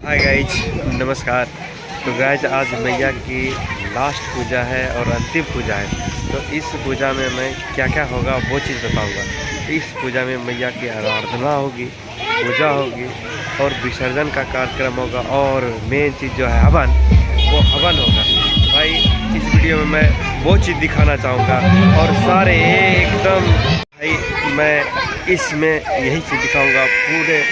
Hi guys, नमस्कार। तो guys आज मैया की लास्ट पूजा है और अंतिम पूजा है। तो इस पूजा में मैं क्या क्या होगा वो चीज़ बताऊंगा। इस पूजा में मैया की आराधना होगी, पूजा होगी और विसर्जन का कार्यक्रम होगा और मेन चीज़ जो है हवन, वो हवन होगा। भाई इस वीडियो में मैं वो चीज़ दिखाना चाहूँगा और सारे एकदम भाई मैं इसमें यही चीज़ दिखाऊँगा। पूरे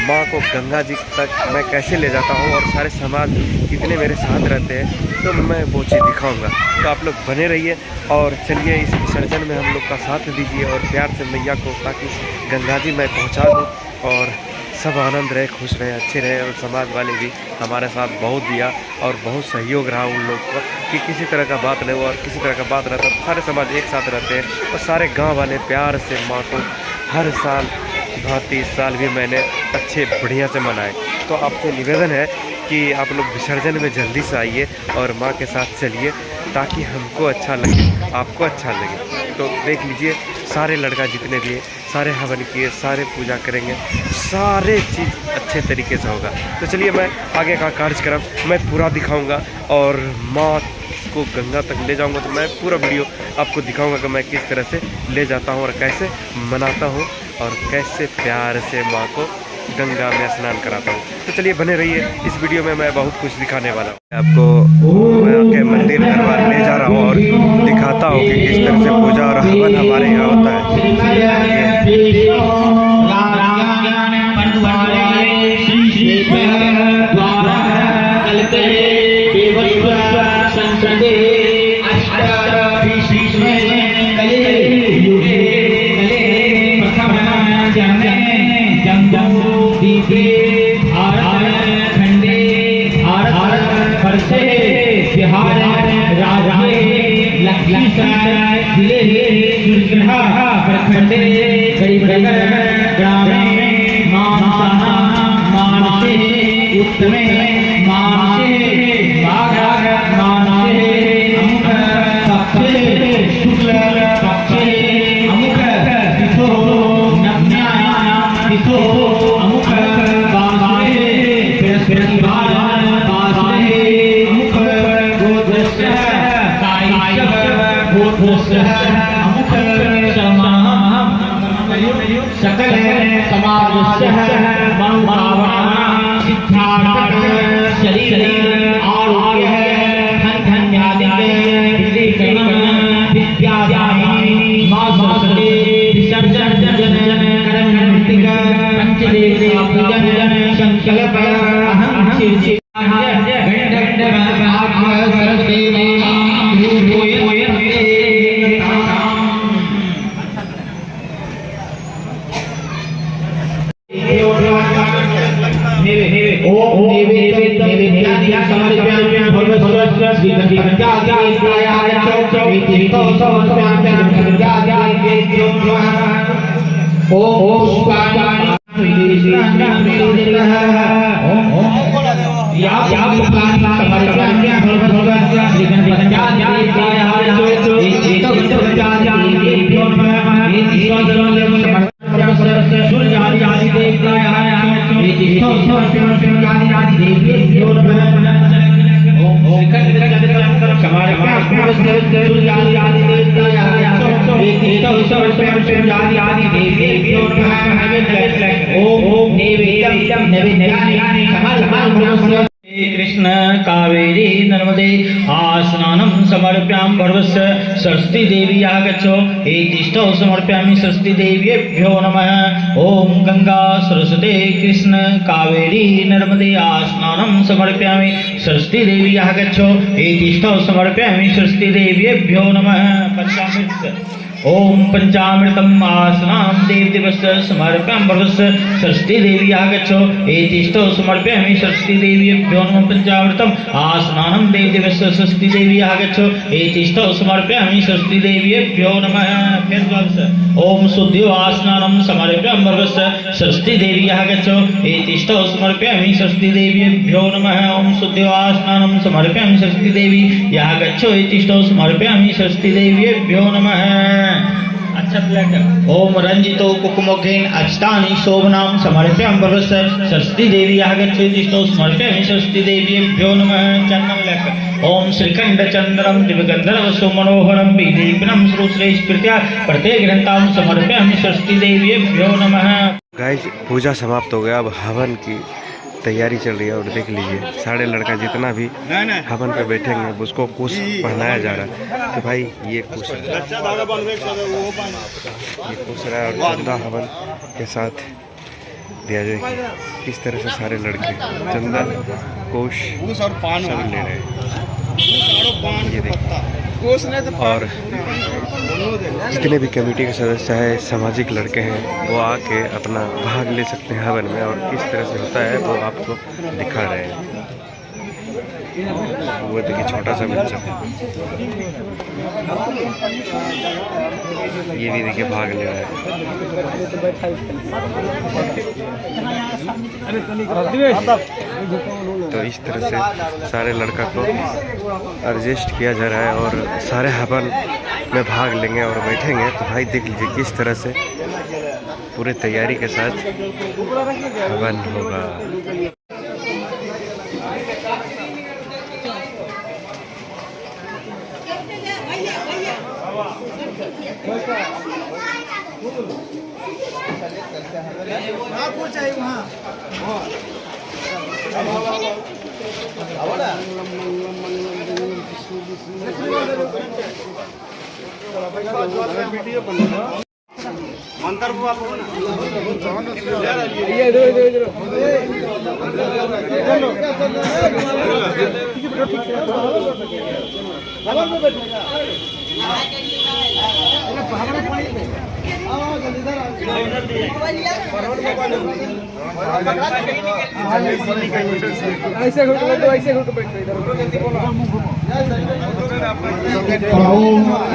माँ को गंगा जी तक मैं कैसे ले जाता हूँ और सारे समाज कितने मेरे साथ रहते हैं, तो मैं वो चीज़ दिखाऊंगा। तो आप लोग बने रहिए और चलिए इस विसर्जन में हम लोग का साथ दीजिए और प्यार से मैया को, ताकि गंगा जी मैं पहुँचा दूँ और सब आनंद रहे, खुश रहे, अच्छे रहे। और समाज वाले भी हमारे साथ बहुत दिया और बहुत सहयोग रहा उन लोग को कि किसी तरह का बात नहीं हुआ और किसी तरह का बात रहता, सारे समाज एक साथ रहते हैं और सारे गाँव वाले प्यार से माँ को हर साल भांति इस साल भी मैंने अच्छे बढ़िया से मनाए। तो आपसे निवेदन है कि आप लोग विसर्जन में जल्दी से आइए और माँ के साथ चलिए, ताकि हमको अच्छा लगे, आपको अच्छा लगे। तो देख लीजिए सारे लड़का जितने भी हैं, सारे हवन किए, सारे पूजा करेंगे, सारे चीज़ अच्छे तरीके से होगा। तो चलिए मैं आगे का कार्यक्रम मैं पूरा दिखाऊंगा और माँ को गंगा तक ले जाऊंगा। तो मैं पूरा वीडियो आपको दिखाऊंगा कि मैं किस तरह से ले जाता हूं और कैसे मनाता हूं और कैसे प्यार से माँ को गंगा में स्नान कराता हूं। तो चलिए बने रहिए इस वीडियो में, मैं बहुत कुछ दिखाने वाला हूं आपको। मैं आके मंदिर दरबार ले जा रहा हूं और दिखाता हूं कि किस तरह से पूजा और हवन हमारे यहाँ होता है। सकल समाज शरीर आरोग्य धन धन्यादि विद्या माँ सरस्वती विसर्जन पंचदेव पूजन संकल्प अहम कृष्ण कावेरी नर्मदे आस्नानं समर्प्यामि भर्गस्य सरस्वती देवी आगच्छो एतिष्ठो समर्प्यामि सरस्वती देव्येभ्यो नमः। ओम गंगा सरस्वती कृष्ण कावेरी नर्मदे आस्नानं समर्प्यामि सरस्वती देवी आगच्छो एतिष्ठो समर्प्यामि सरस्वती देव्येभ्यो नमः। पंचामृत ओम पंचामृतम आसनां देव दिवस समर्प्यामि भर्गस्य सरस्वती देवी आगच्छो एतिष्ठो समर्प्यामि सरस्वती देव्येभ्यो नमः। पंचामृतम आसनानं देव दिवस सरस्वती देवी आगच्छो एतिष्ठो समर्प्यामि सरस्वती देव्येभ्यो नमः। फिर ओम शुद्ध्यो आसनानं समर्प्यामि भर्गस्य सरस्वती देवी आगच्छो एतिष्ठो समर्प्यामि सरस्वती देव्येभ्यो नमः। ओम शुद्ध्यो आसनानं समर्प्यामि सरस्वती देवी आगच्छो एतिष्ठो समर्प्यामि सरस्वती देव्येभ्यो नमः। अच्छा शतलक ओम रंजितो कुकुमोघेन अक्षतानि शोभनां समर्प्यां भर्गस्य सरस्वती देवी आगच्छेदिष्टौ समर्प्यामि सरस्वती देव्येभ्यो नमः चन्नमलक ओम श्रीखंड चंद्रम दिव्यगंधर्व सुमनोहरम विदीपनम श्रुश्रेष्ठप्रीत्या प्रत्येक ग्रंथां समर्प्यामि सरस्वती देव्येभ्यो नमः। गाइस पूजा समाप्त हो गया, अब हवन की तैयारी चल रही है और देख लीजिए सारे लड़का जितना भी हवन पे बैठेंगे उसको कुश पहनाया जा रहा है। तो भाई ये कुश है, ये कुश रहा है और चंदा हवन के साथ दिया जाएगा। इस तरह से सारे लड़के चंदा कुश सब ले रहे हैं, ये देखिए। और जितने भी कमेटी के सदस्य हैं, सामाजिक लड़के हैं, वो आके अपना भाग ले सकते हैं हवन में। और किस तरह से होता है वो आपको दिखा रहे हैं। वो देखिए छोटा सा बच्चा, ये भी देखिए भाग ले रहा है। तो इस तरह से सारे लड़का को एडजस्ट किया जा रहा है और सारे हवन में भाग लेंगे और बैठेंगे। तो भाई देख लीजिए किस तरह से पूरे तैयारी के साथ हवन होगा। ऐसे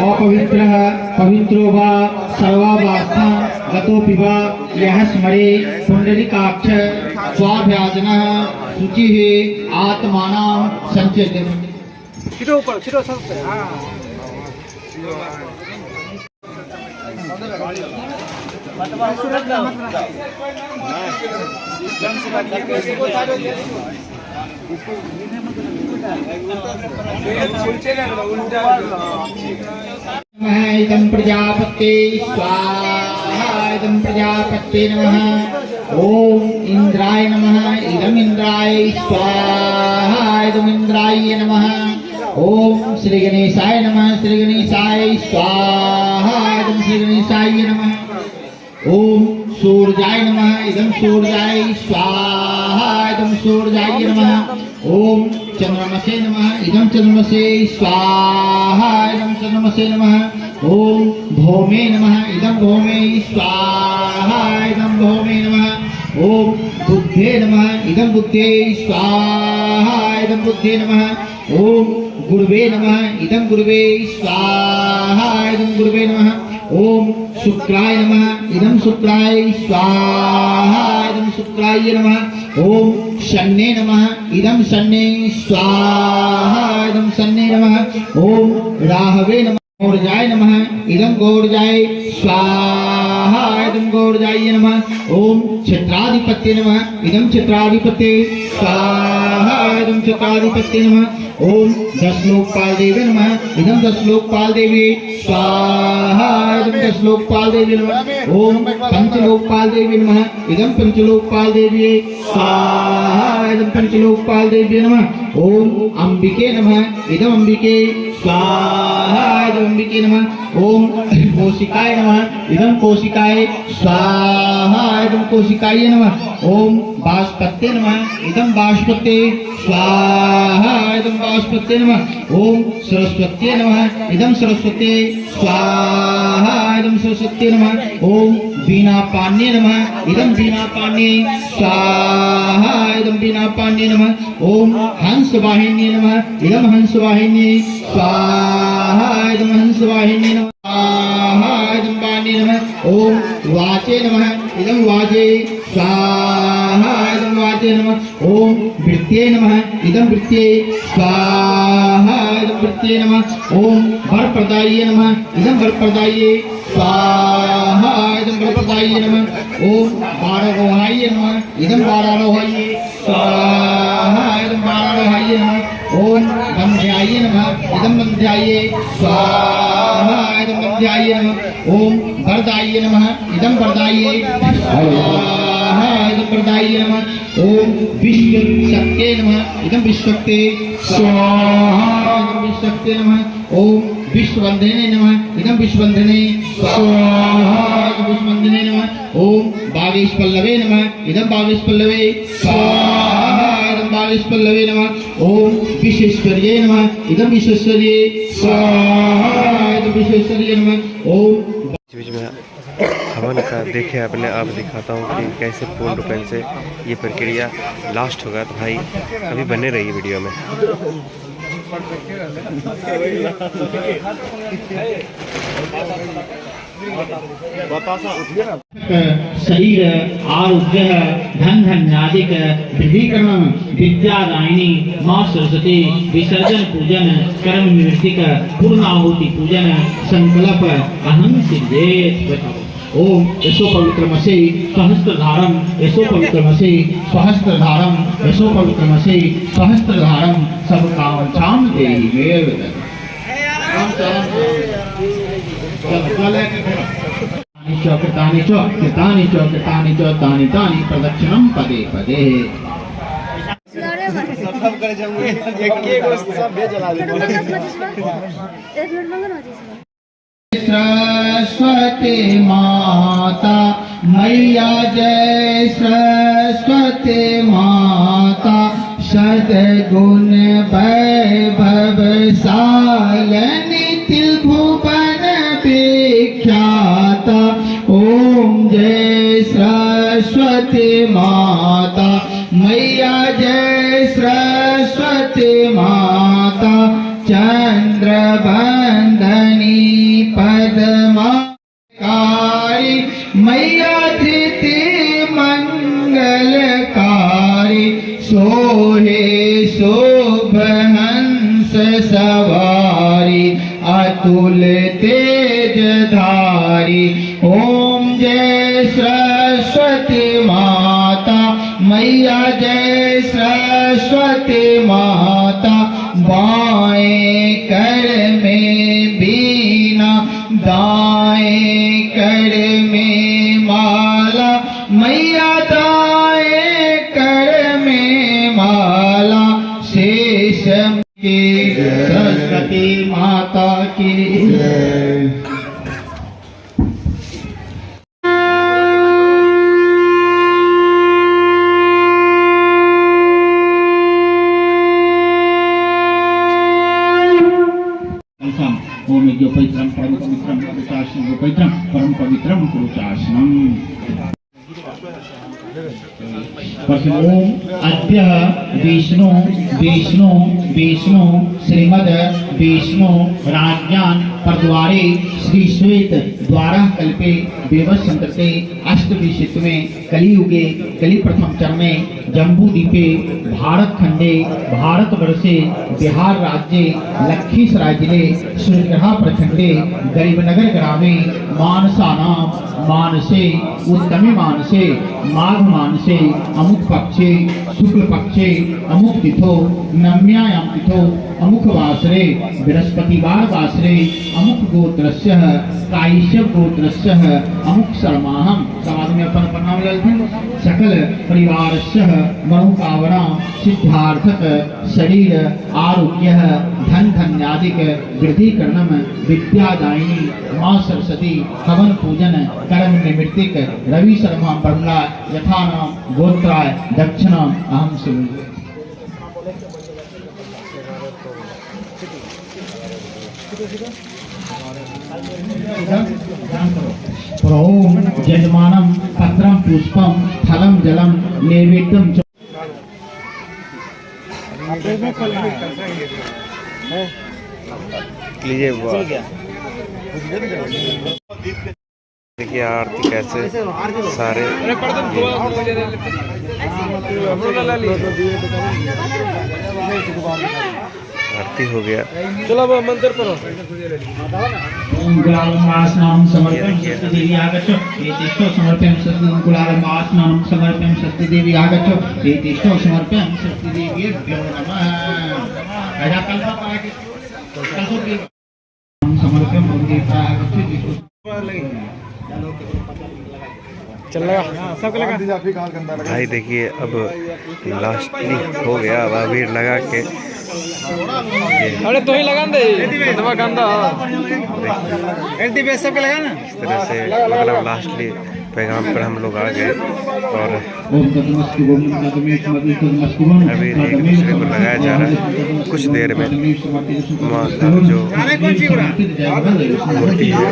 अपवित्रः पवित्रो वा सर्वावस्था गतोऽपि वा यः स्मरे पुण्डरीकाक्ष स्वाभ्याजनः शुचिः आत्मानां संचेतः। छिटो ऊपर छिटो सब हां इदं प्रजापते स्वाहा इदं प्रजापते नमः। ओम इंद्राय नमः इदं इंद्राय स्वाहा इदं इंद्राय नमः। ओम श्री गणेशाय नमः श्री गणेशाय स्वाहा इदं श्री गणेशाय नमः। ओम सूर्याय नमः इदं सूर्याय स्वाहा इदं सूर्याय नमः। ओम चंद्रमसे नमः इदं चंद्रमसे स्वाहा इदं चंद्रमसे नमः। ओम भौमे नमः इदं भौमे स्वाहा इदं भौमे नमः। ओम बुद्धे नमः इदं बुद्धे स्वाहा इदं बुद्धे नमः। ओम गुरुवे नमः इदं गुरुवे स्वाहा इदं गुरुवे नमः। ओम शुक्राय नमः इदं शुक्राय स्वाहा इदं शुक्राय नमः। ओम शन्ने नमः इदं शन्ने स्वाहा इदं शन्ने नमः। ओम राहवे नमः गौरजाय नमः इदं गौरजाय स्वाहा इदं गौरजाय नमः। ओम क्षेत्राधिपत्ये नमः इदं क्षेत्राधिपत्ये स्वाहा इदं क्षेत्राधिपत्ये नमः। ओम दशलोकपाल देवी नमः इदं दशलोकपाल देवी स्वाहा इदं दशलोकपाल देवी नमः। ओम पंचलोकपाल देवी नमः इदं पंचलोकपाल देवी स्वाहा इदं पंचलोकपाल देवी नमः। ओम अंबिके नमः इदं अंबिके स्वाहा इदं अंबिके नमः। ओम कोशिकाय नमः इदं कोशिकाय स्वाहा इदं कोशिकाय नमः। ओम बाष्पत्ये नमः इदं बाष्पत्ये स्वाहा इदं बाष्पत्ये नमः। ओम सरस्वत्ये नमः इदं सरस्वत्ये स्वाहा इदं सरस्वत्ये नमः। ओम वीणापाण्ये नमः इदं वीणापाण्ये स्वाहा इदं वीणापाण्ये नमः। ओम हंसवाहिन्ये नमः इदं हंसवाहिन्ये स्वाहा इदं हंसवाहिन्ये नमः स्वाहा इदं वाण्ये नमः। ओम वाचे नमः इदं वाचे स्वाहा इदं वाचे नमः। ओम वृत्ये नमः इदं वृत्ये स्वाहा इदं वृत्ये नमः। ओम वरप्रदाये नमः इदं वरप्रदाये स्वाहा इदं गणपतये नमः ओम बारारोहाय नमः इदं बारारोहाय स्वाहा इदं बारारोहाय नमः ओम गंध्याय नमः इदं गंध्याय स्वाहा इदं गंध्याय नमः ओम वरदाय नमः इदं वरदाय स्वाहा इदं वरदाय नमः ओम विश्वशक्ते नमः इदं विश्वशक्ते स्वाहा इदं विश्वशक्ते नमः ओम विश्ववंदने नमः इदं विश्ववंदने स्वाहा इदं विश्ववंदने नमः ओम बागेशपल्लवे नमः इदं बागेशपल्लवे स्वाहा इदं बागेशपल्लवे नमः ओम विश्वेश्वर्ये नमः इदं विश्वेश्वर्ये स्वाहा इदं विश्वेश्वर्ये नमः ओम बीच में हवन का देखे अपने आप दिखाता हूँ कि कैसे पूर्ण रूप से ये प्रक्रिया लास्ट होगा। तो भाई अभी बने रहिए वीडियो में। शरीर आरोग्य धन धन्यादिक विधिकरण विद्यादायिनी माँ सरस्वती विसर्जन पूजन कर्म निवृत्तिक पूर्णाहुति पूजन संकल्प अहं सिद्धेत। ओम यशो पवित्रमसे सहस्त्रधारम यशो पवित्रमसे सहस्त्रधारम यशो पवित्रमसे सहस्त्रधारम सब कामचाम देहि मेव। कृतानि च कृतानि च कृतानि च तानि तानि प्रदक्षिणं पदे पदे। सरस्वती माता मैया जय सरस्वती माता सद्गुण वैभव सालनि त्रिभुवन विख्याता। ओम जय सरस्वती माता मैया जय सरस्वती माता चंद्र वंदनी पद्मकारी मैया धृति मंगलकारी सोहे शोभ हंस सवारी अतुल तेज धारी। ओम जय सरस्वती माता मैया जय सरस्वती माता बाएं कर में बीना दाएं कर में माला मैया दाएं कर में माला शेष की सरस्वती माता की ओम यज्ञ पवित्रम परम पवित्रम पुरुषासनम पवित्रम परम पवित्रम पुरुषासनम। ओम अद्य विष्णु विष्णु विष्णु श्रीमद विष्णु राज्ञान परद्वारे श्री श्वेत द्वारा कल्पे देवसंतते अष्टविंशतिमे कलियुगे कलि प्रथम चरणे जम्बूद्वीपे भारत खंडे भारतवर्षे बिहार राज्ये लखीसराय जिले सूर्यग्रह प्रखंडे गरीबनगर ग्रामे मानसानाम मानसे उत्तमे मानसे माघ मानसे अमुक पक्षे शुक्ल पक्षे अमुक तिथो नम्यायाम तिथो अमुक वासरे बृहस्पतिवार वासरे अमुक गोत्रस्य कायस्यप गोत्रस्य अमुक शर्माहम। समाज में अपन प्रणाम लेते सकल परिवारस्य मनोकामना सिद्धार्थक शरीर आरोग्य धन धन्यादिक वृद्धिकरणम विद्यादायिनी माँ सरस्वती हवन पूजन कर्म निमित्तिक रवि शर्मा बर्मला यथा नाम गोत्राय दक्षिणा अहम शिव। ओम यजमानम पत्रम पुष्पम फलम जलम नैवेद्यम च। लीजिए देखिए आरती कैसे सारे आरती हो गया। चलो वो मंदिर पर ओम कुलालमासनाम समर्पयामि सत्य देवी आगच्छ एतिष्ठो समर्पयामि सत्य कुलालमासनाम समर्पयामि सत्य देवी आगच्छ एतिष्ठो समर्पयामि सत्य देवीभ्यो नमः। ऐसा कल्पना पाए कि समर्पयामि देवी आगच्छ चल लगा सबको लगा। भाई देखिए अब लास्टली हो गया, अब अबीर लगा के अरे तो ही लगा दे दवा गंदा सबके लगा ना। इस तरह से मतलब लास्टली पैगाम पर हम लोग आ गए और अभी एक दूसरे को लगाया जा रहा है। कुछ देर में माँ का जो मूर्ति है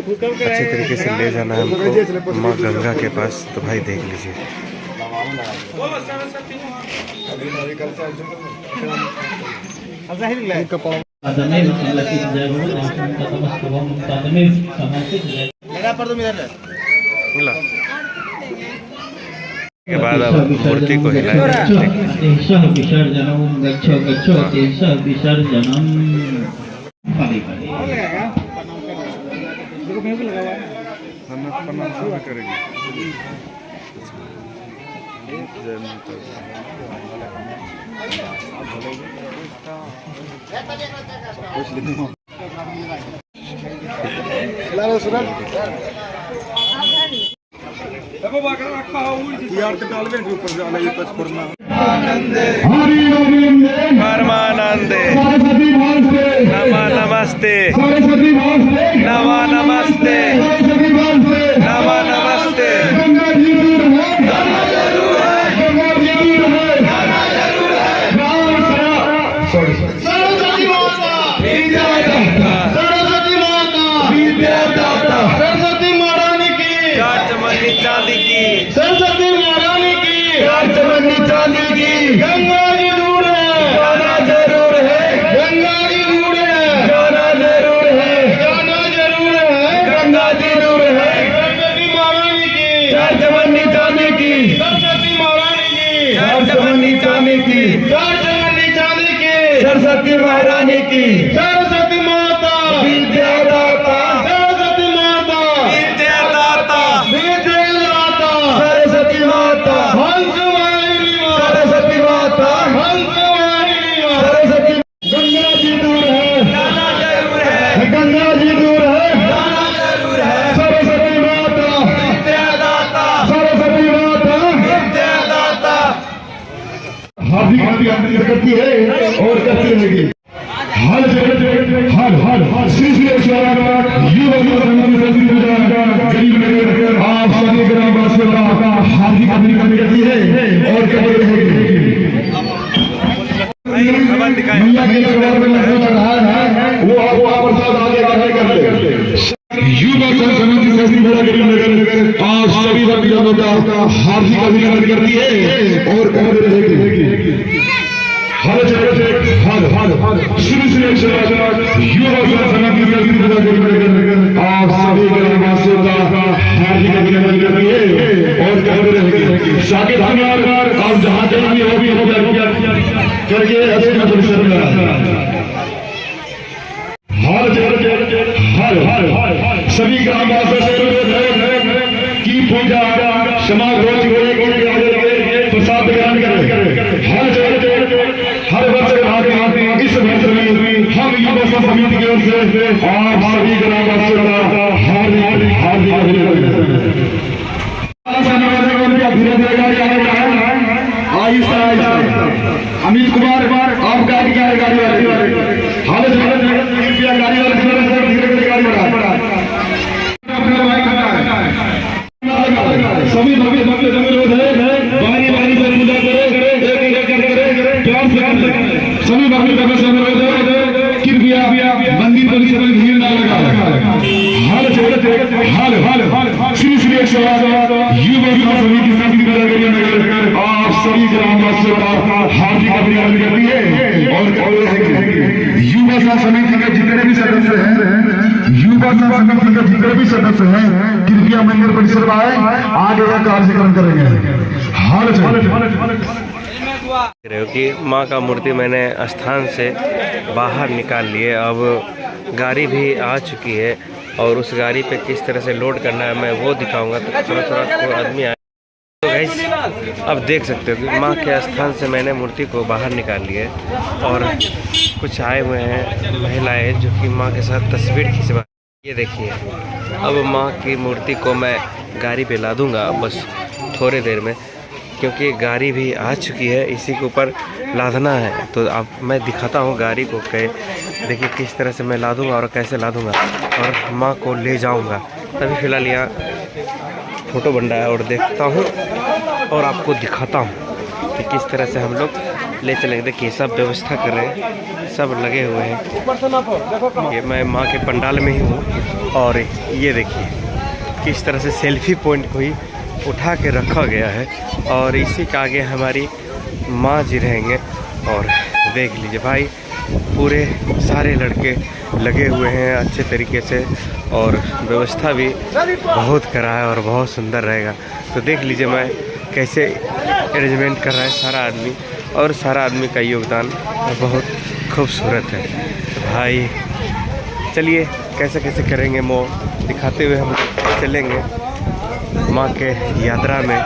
उसको अच्छे तरीके से ले जाना है हमको माँ गंगा के पास। तो भाई देख लीजिए मिला के बाद अब मूर्ति को हिलाया विसर्जनम गच्छो गच्छो तेष विसर्जनम। परमानंदे नमा नमस्ते नमा नमस्ते नमा नमस्ते। चांदी की सरस्वती महारानी की चांदी की गंगा जी दूर है जाना जरूर है गंगा जी दूर है जाना जरूर है जाना जरूर है गंगा जरूर है। सरस्वती महारानी की चांदी की सरस्वती महारानी की चांदी की चांदी की सरस्वती महारानी की सरस्वती माता विद्यादाता सरस्वती माता विद्यादाता विद्यादाता सरस्वती माता हंसवाहिनी सरस्वती माता हंसवाहिनी सरस्वती गंगा जी दूर है जाना जरूर है गंगा जी दूर है जाना जरूर है सरस्वती माता विद्यादाता सरस्वती माता विद्यादाता। हार्दिक हार्दिक करती है और करती रहेगी। हर हर श्री श्री आप सभी ग्रामवासियों का हार्दिक अभिनंदन करती है और करती रहेगी। मैया के दरबार में लंगर चढ़ रहा है वो प्रसाद आगे आगे करते युवा समिति सस्ती बड़ा गरीब नगर आप सभी भक्तजनों का हार्दिक अभिनंदन करती है और करती रहेगी। हर श्री श्री युवा समिति सस्ती बड़ा गरीब नगर आप सभी ग्रामवासियों का हार्दिक अभिनंदन करती है और करती रहेगी। साकेत धन्यवाद आप जहाँ जाएंगे वो भी हो गया करके अच्छे परिसर में हर सभी ग्रामवासियों से की पूजा समाज रोज प्रसाद ग्रहण करें। हर वर्ष इस वर्ष में हम युवा समिति की ओर से आप सभी ग्रामवासियों का हार्दिक अभिनंदन। धीरे धीरे गाड़ी आहिस्ता आहिस्ता अमित कुमार आप गाड़ी वाले हाल कृपया गाड़ी वाले धीरे धीरे गाड़ी बढ़ा सभी भव्य लोग है बारी बारी से पूजा करे प्यार से सभी भव्य कृपया मंदिर परिसर में भीड़ ना लगा। हाल श्री श्री युवा समिति आप सभी ग्रामवासियों का हार्दिक अभिनंदन करती है और युवा समिति के जितने भी सदस्य हैं कृपया मंदिर परिसर में आए आगे का कार्यक्रम करेंगे। हाल रहे हो कि माँ का मूर्ति मैंने स्थान से बाहर निकाल लिए। अब गाड़ी भी आ चुकी है और उस गाड़ी पे किस तरह से लोड करना है मैं वो दिखाऊंगा। तो थोड़ा कोई आदमी आए तो गाइस अब देख सकते हो कि माँ के स्थान से मैंने मूर्ति को बाहर निकाल लिया है और कुछ आए हुए हैं महिलाएं जो कि माँ के साथ तस्वीर खिंचवा। ये देखिए अब माँ की मूर्ति को मैं गाड़ी पे ला दूंगा बस थोड़ी देर में, क्योंकि गाड़ी भी आ चुकी है, इसी के ऊपर लादना है। तो अब मैं दिखाता हूँ गाड़ी को देखिए किस तरह से मैं लादूंगा और कैसे लादूंगा और माँ को ले जाऊंगा। तभी फ़िलहाल यहाँ फ़ोटो बन रहा है और देखता हूँ और आपको दिखाता हूँ कि किस तरह से हम लोग ले चलेंगे। देखिए सब व्यवस्था कर रहे हैं, सब लगे हुए हैं। ये मैं माँ के पंडाल में ही हूँ और ये देखिए किस तरह से सेल्फी पॉइंट को ही उठा के रखा गया है और इसी के आगे हमारी माँ जी रहेंगे। और देख लीजिए भाई पूरे सारे लड़के लगे हुए हैं अच्छे तरीके से और व्यवस्था भी बहुत करा है और बहुत सुंदर रहेगा। तो देख लीजिए मैं कैसे अरेंजमेंट कर रहा है सारा आदमी, और सारा आदमी का योगदान बहुत खूबसूरत है। तो भाई चलिए कैसे कैसे करेंगे वो दिखाते हुए हम चलेंगे माँ के यात्रा में।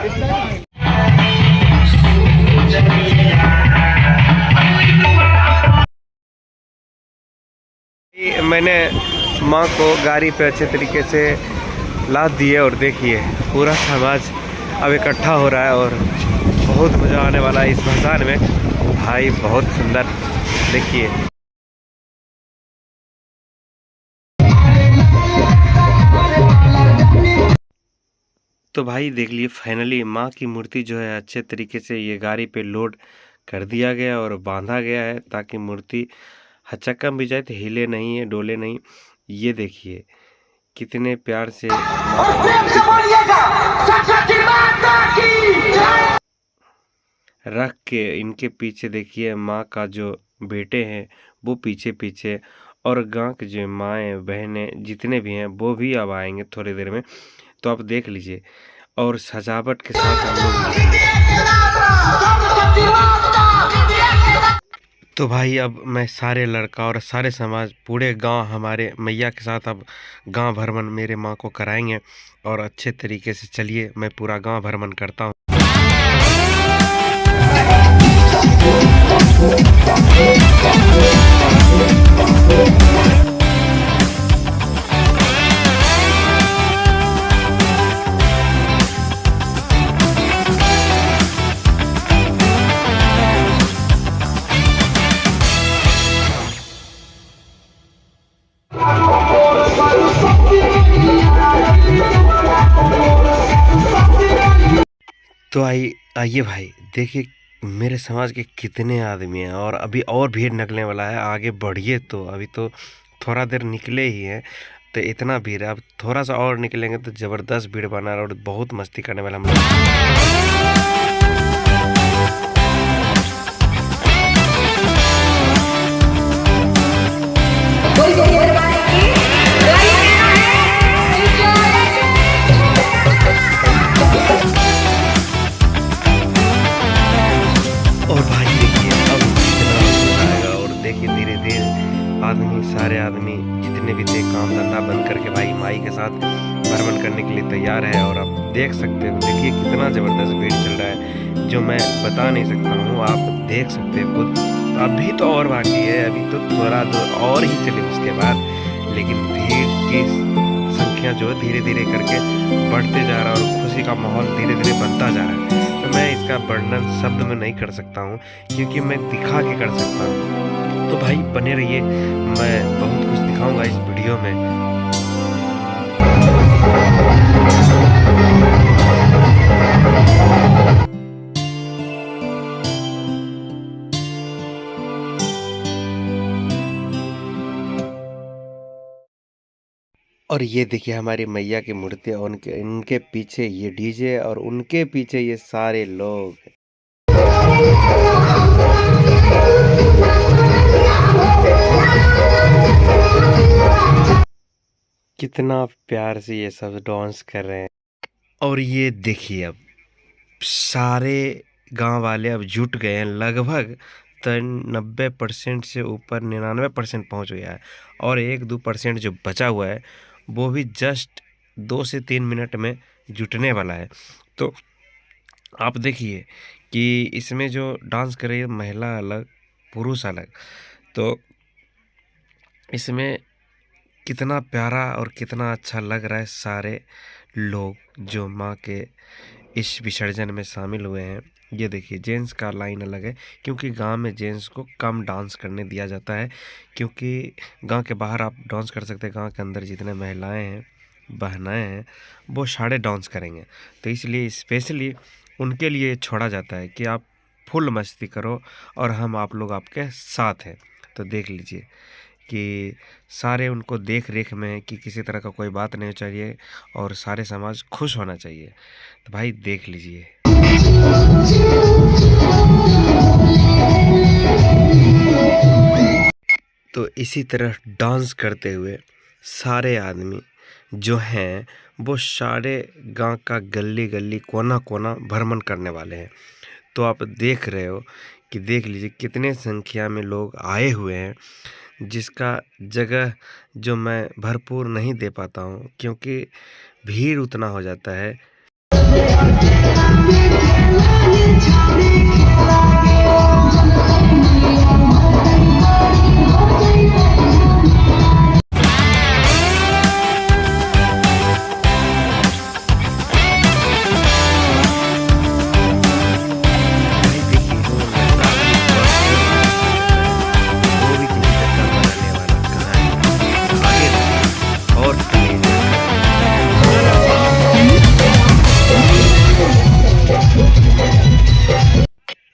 मैंने माँ को गाड़ी पे अच्छे तरीके से लाद दिए और देखिए पूरा समाज अब इकट्ठा हो रहा है और बहुत मज़ा आने वाला है इस भसान में भाई, बहुत सुंदर। देखिए तो भाई देख लिए फाइनली माँ की मूर्ति जो है अच्छे तरीके से ये गाड़ी पे लोड कर दिया गया और बांधा गया है ताकि मूर्ति हचक्का भी जाए तो हिले नहीं है, डोले नहीं। ये देखिए कितने प्यार से रख के इनके पीछे देखिए माँ का जो बेटे हैं वो पीछे पीछे और गांव के जो माएँ बहनें जितने भी हैं वो भी अब आएंगे थोड़ी देर में। तो आप देख लीजिए और सजावट के साथ हम लोग। तो भाई अब मैं सारे लड़का और सारे समाज पूरे गांव हमारे मैया के साथ अब गांव भ्रमण मेरे माँ को कराएंगे और अच्छे तरीके से चलिए मैं पूरा गांव भ्रमण करता हूँ। तो आइए भाई देखिए मेरे समाज के कितने आदमी हैं और अभी और भीड़ निकलने वाला है। आगे बढ़िए, तो अभी तो थोड़ा देर निकले ही हैं तो इतना भीड़ है। अब थोड़ा सा और निकलेंगे तो ज़बरदस्त भीड़ बना रहा और बहुत मस्ती करने वाला हम लोग। और भाई देखिए अब कितना मजा आएगा और देखिए धीरे धीरे आदमी सारे आदमी जितने भी थे काम धंधा बंद करके भाई माई के साथ भ्रमण करने के लिए तैयार है। और आप देख सकते हो देखिए कितना ज़बरदस्त भीड़ चल रहा है जो मैं बता नहीं सकता हूँ, आप देख सकते हो खुद। अभी तो और बाकी है, अभी तो थोड़ा और ही चले उसके बाद, लेकिन भीड़ की संख्या जो है धीरे धीरे करके बढ़ते जा रहा है और खुशी का माहौल धीरे धीरे बनता जा रहा है। तो मैं इसका वर्णन शब्द में नहीं कर सकता हूँ क्योंकि मैं दिखा के कर सकता हूँ। तो भाई बने रहिए, मैं बहुत कुछ दिखाऊंगा इस वीडियो में। और ये देखिए हमारी मैया की मूर्ति और उनके पीछे ये डीजे और उनके पीछे ये सारे लोग। कितना प्यार से ये सब डांस कर रहे हैं। और ये देखिए अब सारे गांव वाले अब जुट गए हैं, लगभग तो 90% से ऊपर 99% पहुंच गया है, और 1-2% जो बचा हुआ है वो भी जस्ट 2 से 3 मिनट में जुटने वाला है। तो आप देखिए कि इसमें जो डांस कर रही है महिला अलग, पुरुष अलग, तो इसमें कितना प्यारा और कितना अच्छा लग रहा है। सारे लोग जो माँ के इस विसर्जन में शामिल हुए हैं, ये देखिए जेंट्स का लाइन अलग है, क्योंकि गांव में जेंट्स को कम डांस करने दिया जाता है, क्योंकि गांव के बाहर आप डांस कर सकते हैं, गांव के अंदर जितने महिलाएं हैं, बहनाएं हैं, वो सारे डांस करेंगे। तो इसलिए स्पेशली उनके लिए छोड़ा जाता है कि आप फुल मस्ती करो और हम आप लोग आपके साथ हैं। तो देख लीजिए कि सारे उनको देख रेख में है कि किसी तरह का कोई बात नहीं चाहिए और सारे समाज खुश होना चाहिए। तो भाई देख लीजिए। तो इसी तरह डांस करते हुए सारे आदमी जो हैं वो सारे गांव का गली गली कोना कोना भ्रमण करने वाले हैं। तो आप देख रहे हो कि देख लीजिए कितने संख्या में लोग आए हुए हैं, जिसका जगह जो मैं भरपूर नहीं दे पाता हूँ क्योंकि भीड़ उतना हो जाता है।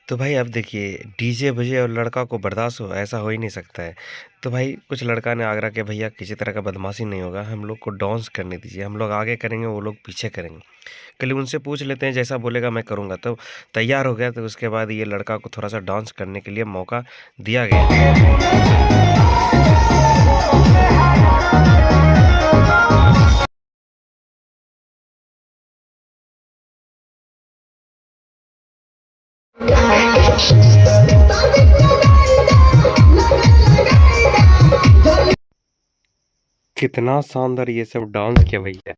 तो भाई अब देखिए डीजे बजे और लड़का को बर्दाश्त हो, ऐसा हो ही नहीं सकता है। तो भाई कुछ लड़का ने आग्रह किया भैया किसी तरह का बदमाशी नहीं होगा, हम लोग को डांस करने दीजिए, हम लोग आगे करेंगे वो लोग पीछे करेंगे। कल उनसे पूछ लेते हैं, जैसा बोलेगा मैं करूँगा। तो तैयार हो गया। तो उसके बाद ये लड़का को थोड़ा सा डांस करने के लिए मौका दिया गया। कितना शानदार ये सब डांस किया भैया।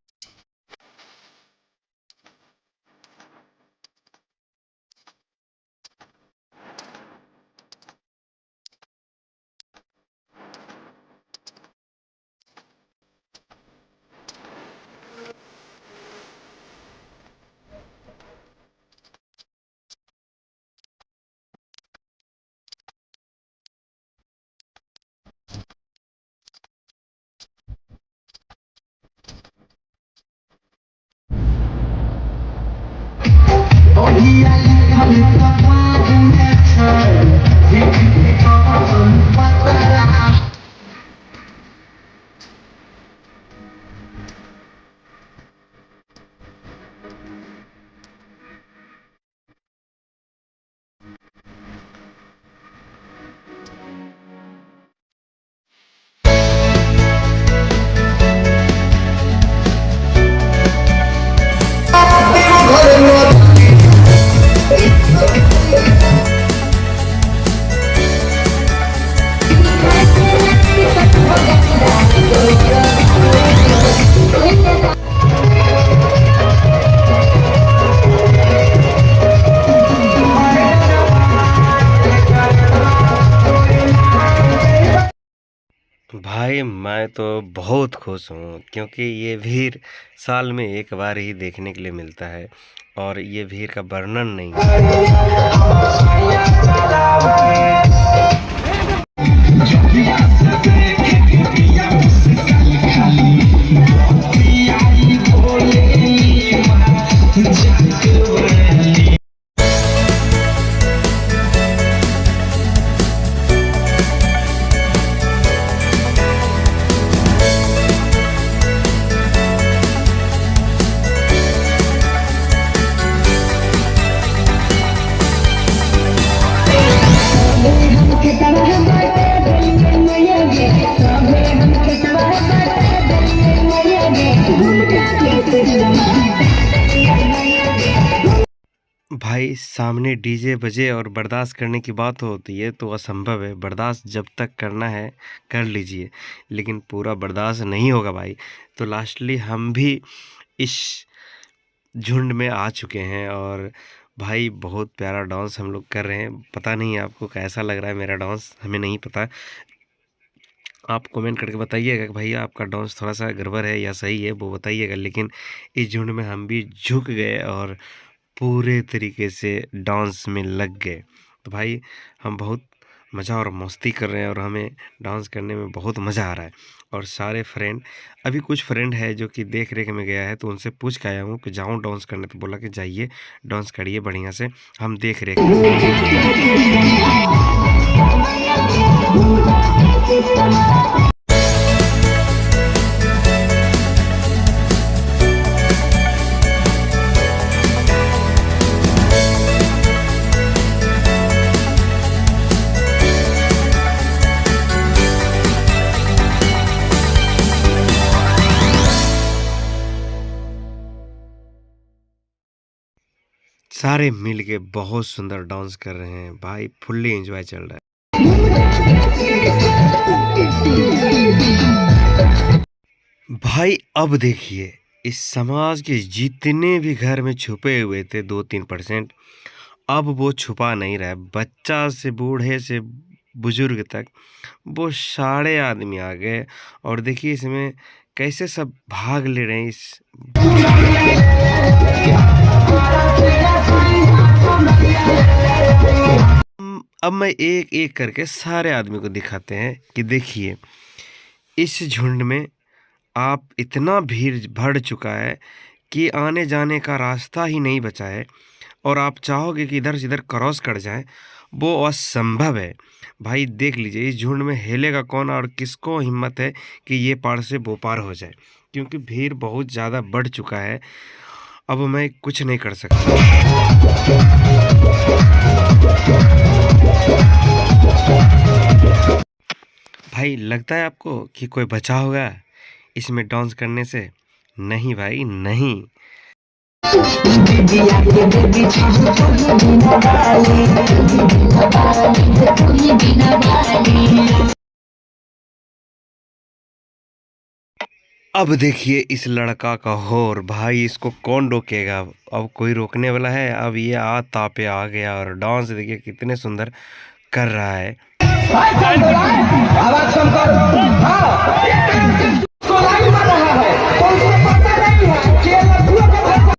भाई मैं तो बहुत खुश हूँ, क्योंकि ये भीड़ साल में एक बार ही देखने के लिए मिलता है और ये भीड़ का वर्णन नहीं भाई सामने डीजे बजे और बर्दाश्त करने की बात होती है तो असंभव है। बर्दाश्त जब तक करना है कर लीजिए, लेकिन पूरा बर्दाश्त नहीं होगा भाई। तो लास्टली हम भी इस झुंड में आ चुके हैं और भाई बहुत प्यारा डांस हम लोग कर रहे हैं। पता नहीं आपको कैसा लग रहा है मेरा डांस, हमें नहीं पता। आप कमेंट करके बताइएगा कि भैया आपका डांस थोड़ा सा गड़बड़ है या सही है, वो बताइएगा। लेकिन इस झुंड में हम भी झुक गए और पूरे तरीके से डांस में लग गए। तो भाई हम बहुत मज़ा और मस्ती कर रहे हैं और हमें डांस करने में बहुत मज़ा आ रहा है। और सारे फ्रेंड, अभी कुछ फ्रेंड है जो कि देख रेख में गया है, तो उनसे पूछ के आया हूँ कि जाऊँ डांस करने, तो बोला कि जाइए डांस करिए बढ़िया से, हम देख रेख। सारे मिल के बहुत सुंदर डांस कर रहे हैं भाई, फुल्ली एंजॉय चल रहा है। भाई अब देखिए, इस समाज के जितने भी घर में छुपे हुए थे 2-3%, अब वो छुपा नहीं रहा है। बच्चा से बूढ़े से बुजुर्ग तक वो सारे आदमी आ गए। और देखिए इसमें कैसे सब भाग ले रहे हैं इस। अब मैं एक एक करके सारे आदमी को दिखाते हैं कि देखिए इस झुंड में आप इतना भीड़ बढ़ चुका है कि आने जाने का रास्ता ही नहीं बचा है। और आप चाहोगे कि इधर से इधर क्रॉस कर जाएं, वो असंभव है। भाई देख लीजिए इस झुंड में हिलेगा कौन और किसको हिम्मत है कि ये पार से वो पार हो जाए, क्योंकि भीड़ बहुत ज़्यादा बढ़ चुका है। अब मैं कुछ नहीं कर सकता। भाई लगता है आपको कि कोई बचा होगा इसमें डांस करने से? नहीं भाई नहीं। अब देखिए इस लड़का का होर, भाई इसको कौन रोकेगा? अब कोई रोकने वाला है? अब ये आता पे आ गया और डांस देखिए कितने सुंदर कर रहा है। आवाज कम कर। तो लाइन मार रहा है तो उसको पता नहीं है कि ये लड़कियों का भाषा।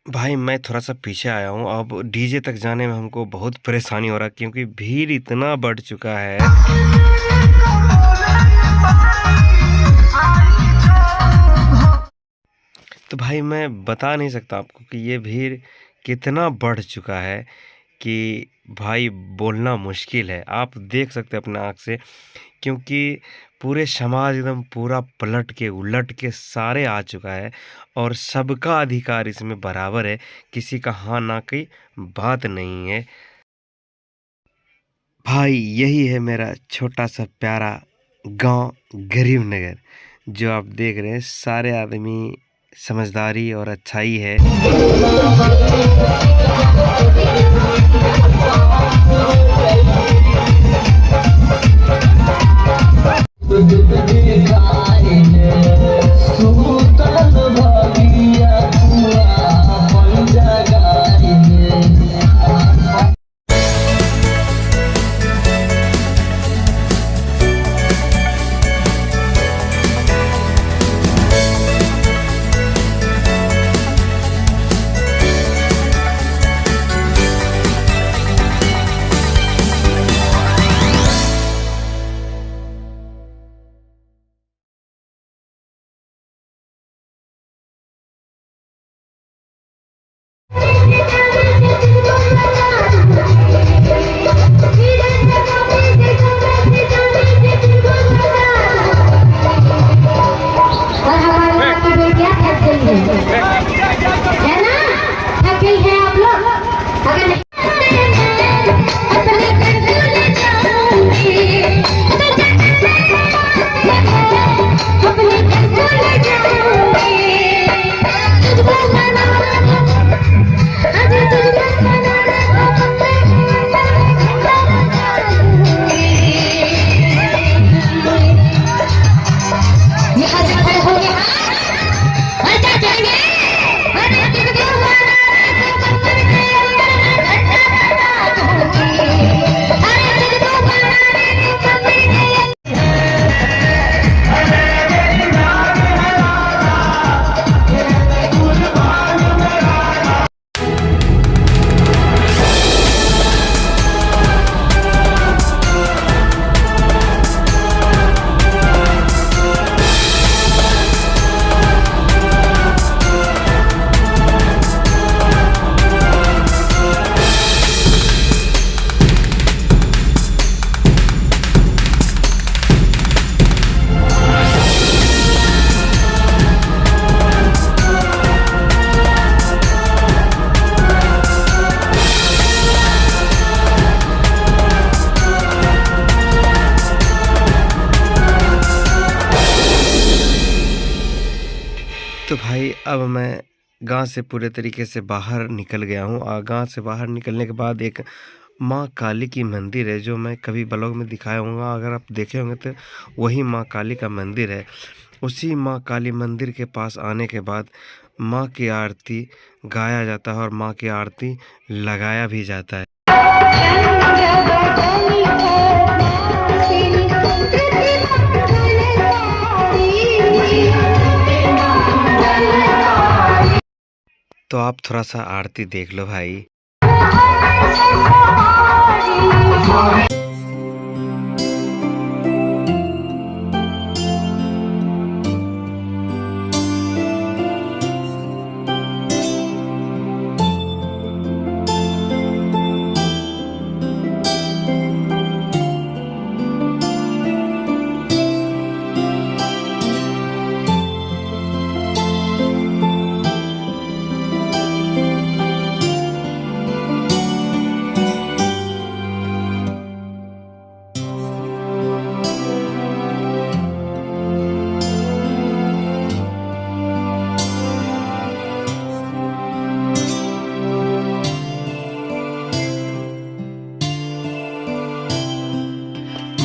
भाई मैं थोड़ा सा पीछे आया हूँ। अब डीजे तक जाने में हमको बहुत परेशानी हो रहा है, क्योंकि भीड़ इतना बढ़ चुका है। तो भाई मैं बता नहीं सकता आपको कि ये भीड़ कितना बढ़ चुका है कि भाई बोलना मुश्किल है। आप देख सकते हैं अपने आँख से, क्योंकि पूरे समाज एकदम पूरा पलट के उलट के सारे आ चुका है और सबका अधिकार इसमें बराबर है, किसी का हाँ ना की बात नहीं है। भाई यही है मेरा छोटा सा प्यारा गांव गरीब नगर, जो आप देख रहे हैं। सारे आदमी समझदारी और अच्छाई है। अब मैं गांव से पूरे तरीके से बाहर निकल गया हूँ और गांव से बाहर निकलने के बाद एक माँ काली की मंदिर है जो मैं कभी ब्लॉग में दिखाया हूँगा, अगर आप देखे होंगे तो वही माँ काली का मंदिर है। उसी माँ काली मंदिर के पास आने के बाद माँ की आरती गाया जाता है और माँ की आरती लगाया भी जाता है। तो आप थोड़ा सा आरती देख लो भाई।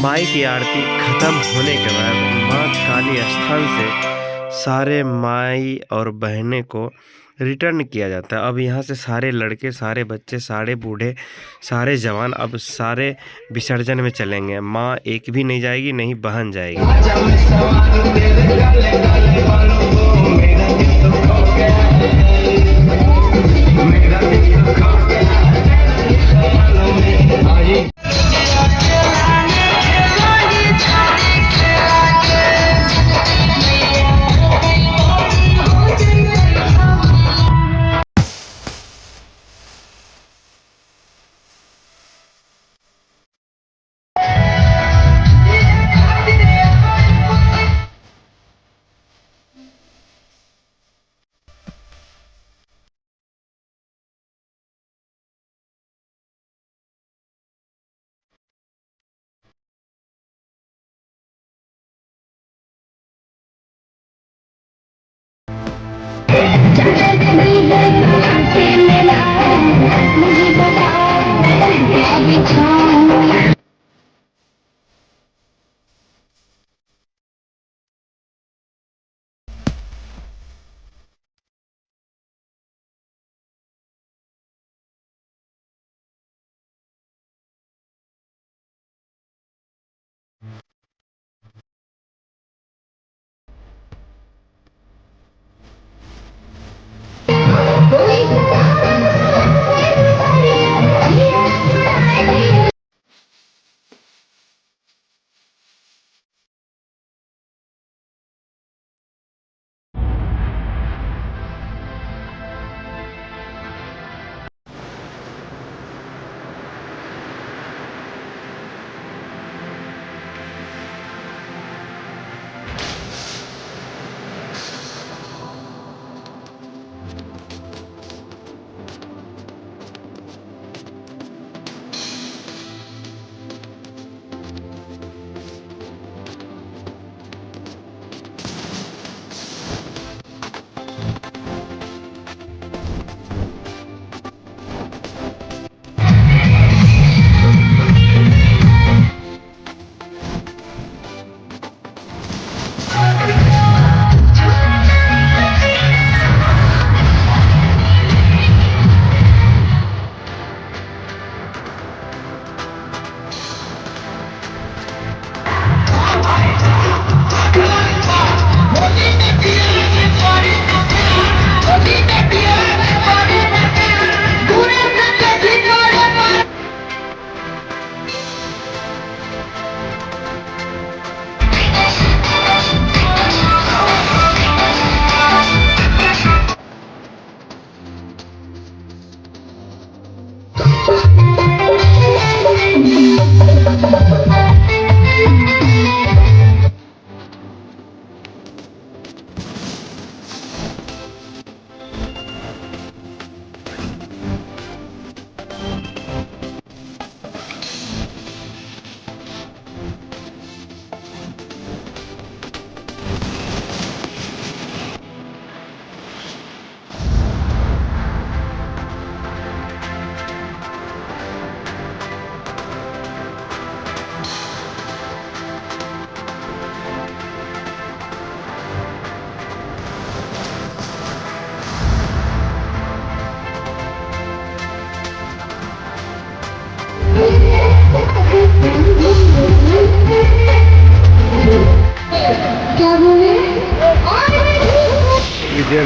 माई की आरती खत्म होने के बाद माँ काली स्थान से सारे माई और बहनें को रिटर्न किया जाता है। अब यहाँ से सारे लड़के, सारे बच्चे, सारे बूढ़े, सारे जवान अब सारे विसर्जन में चलेंगे। माँ एक भी नहीं जाएगी, नहीं बहन जाएगी।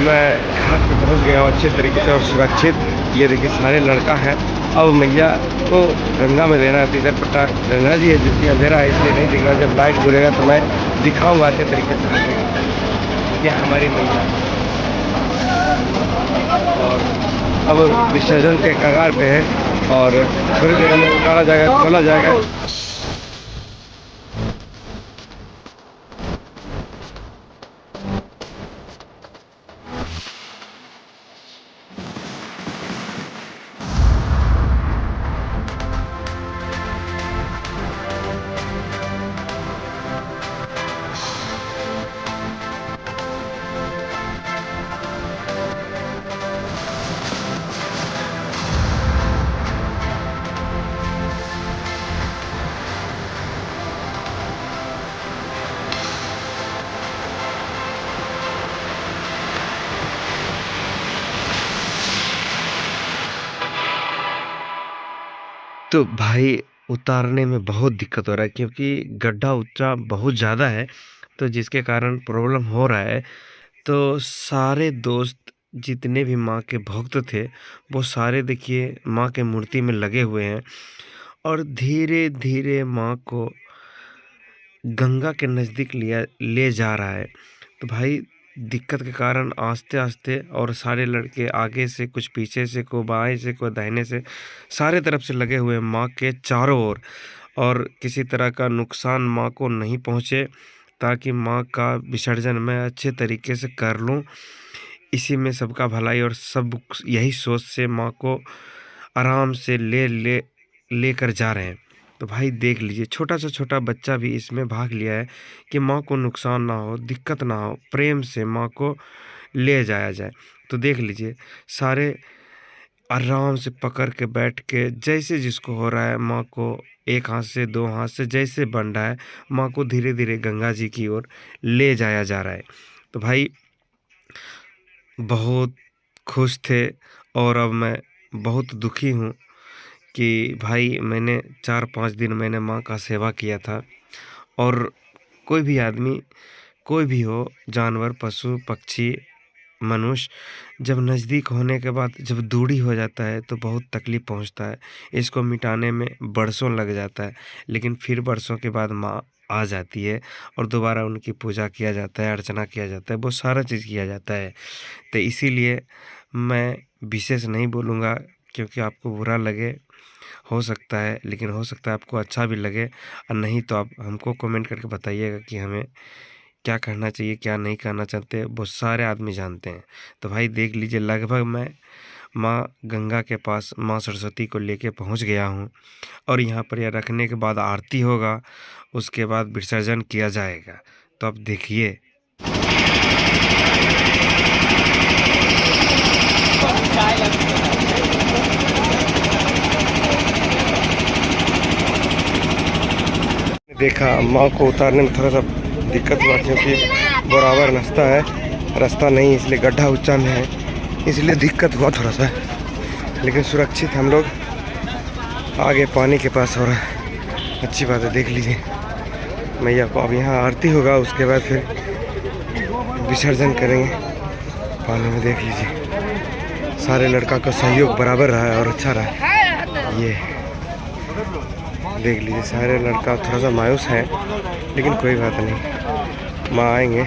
मैं घाट पे पहुंच गया हूँ अच्छे तरीके से और सुरक्षित। ये देखिए सारे लड़का है। अब मैया को गंगा में लेना है, तो इधर पटा गंगा जी है जो कि अंधेरा है इसलिए नहीं दिख रहा। जब लाइट घुरेगा तो मैं दिखाऊंगा अच्छे तरीके से। ये हमारी मैया और अब विसर्जन के कगार पे है और थोड़ी देर में उतारा जाएगा, खोला जाएगा। तो भाई उतारने में बहुत दिक्कत हो रहा है क्योंकि गड्ढा ऊंचा बहुत ज़्यादा है, तो जिसके कारण प्रॉब्लम हो रहा है। तो सारे दोस्त जितने भी माँ के भक्त थे वो सारे देखिए माँ के मूर्ति में लगे हुए हैं और धीरे धीरे माँ को गंगा के नज़दीक ले जा रहा है। तो भाई दिक्कत के कारण आस्ते आस्ते और सारे लड़के आगे से, कुछ पीछे से, कोई बाएं से, कोई दाहिने से, सारे तरफ से लगे हुए हैं माँ के चारों ओर। और किसी तरह का नुकसान माँ को नहीं पहुँचे ताकि माँ का विसर्जन मैं अच्छे तरीके से कर लूँ। इसी में सबका भलाई और सब यही सोच से माँ को आराम से लेकर जा रहे हैं। तो भाई देख लीजिए छोटा से छोटा बच्चा भी इसमें भाग लिया है कि माँ को नुकसान ना हो, दिक्कत ना हो, प्रेम से माँ को ले जाया जाए। तो देख लीजिए सारे आराम से पकड़ के बैठ के जैसे जिसको हो रहा है माँ को एक हाथ से, दो हाथ से जैसे बन रहा है माँ को धीरे धीरे गंगा जी की ओर ले जाया जा रहा है। तो भाई बहुत खुश थे और अब मैं बहुत दुखी हूँ कि भाई मैंने 4-5 दिन मैंने माँ का सेवा किया था। और कोई भी आदमी, कोई भी हो, जानवर, पशु, पक्षी, मनुष्य, जब नज़दीक होने के बाद जब दूरी हो जाता है तो बहुत तकलीफ़ पहुंचता है। इसको मिटाने में बरसों लग जाता है, लेकिन फिर बरसों के बाद माँ आ जाती है और दोबारा उनकी पूजा किया जाता है, अर्चना किया जाता है, वो सारा चीज़ किया जाता है। तो इसीलिए मैं विशेष नहीं बोलूँगा क्योंकि आपको बुरा लगे, हो सकता है, लेकिन हो सकता है आपको अच्छा भी लगे। और नहीं तो आप हमको कमेंट करके बताइएगा कि हमें क्या करना चाहिए, क्या नहीं करना चाहते, वो सारे आदमी जानते हैं। तो भाई देख लीजिए लगभग मैं माँ गंगा के पास माँ सरस्वती को लेके पहुँच गया हूँ और यहाँ पर यह रखने के बाद आरती होगा, उसके बाद विसर्जन किया जाएगा। तो अब देखिए देखा माँ को उतारने में थोड़ा सा दिक्कत हुआ क्योंकि बराबर रास्ता नहीं, इसलिए गड्ढा ऊंचा में है, इसलिए दिक्कत हुआ थोड़ा सा। लेकिन सुरक्षित हम लोग आगे पानी के पास हो रहा है, अच्छी बात है। देख लीजिए मैया को अब यहाँ आरती होगा, उसके बाद फिर विसर्जन करेंगे पानी में। देख लीजिए सारे लड़का का सहयोग बराबर रहा है और अच्छा रहा है। ये देख लीजिए सारे लड़का थोड़ा सा मायूस है, लेकिन कोई बात नहीं, माँ आएंगे।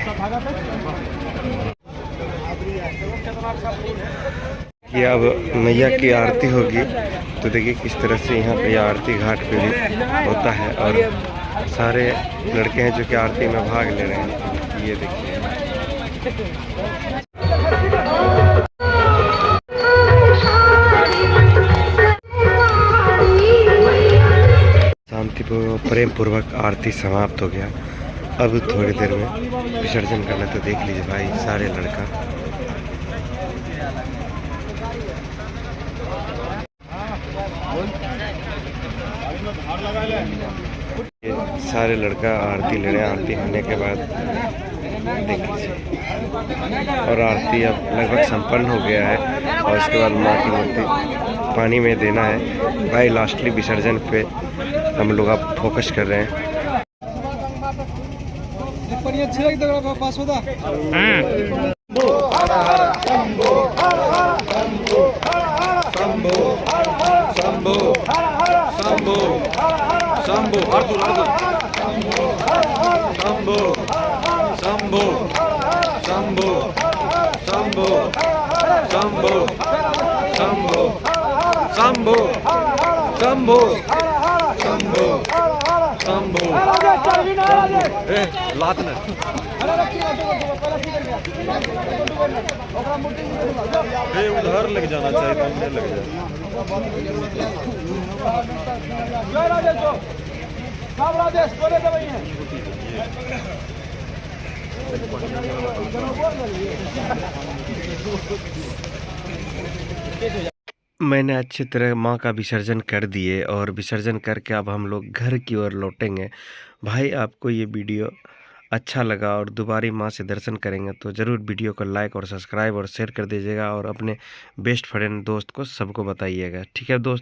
ये अब मैया की आरती होगी, तो देखिए किस तरह से यहाँ पे आरती घाट पे भी होता है और सारे लड़के हैं जो कि आरती में भाग ले रहे हैं। ये देखिए शांतिपूर्वक प्रेम पूर्वक आरती समाप्त हो गया। अब थोड़ी देर में विसर्जन करना। तो देख लीजिए भाई सारे लड़का आरती ले रहे हैं। आरती होने के बाद देख लीजिए और आरती अब लगभग संपन्न हो गया है और उसके बाद माँ की मूर्ति पानी में देना है। भाई लास्टली विसर्जन पे हम लोग अब फोकस कर रहे हैं। उधर लग जाना चाहिए, सामने लग जाए। मैंने अच्छी तरह माँ का विसर्जन कर दिए और विसर्जन करके अब हम लोग घर की ओर लौटेंगे। भाई आपको ये वीडियो अच्छा लगा और दोबारा माँ से दर्शन करेंगे तो ज़रूर वीडियो को लाइक और सब्सक्राइब और शेयर कर दीजिएगा और अपने बेस्ट फ्रेंड दोस्त को सबको बताइएगा। ठीक है दोस्त।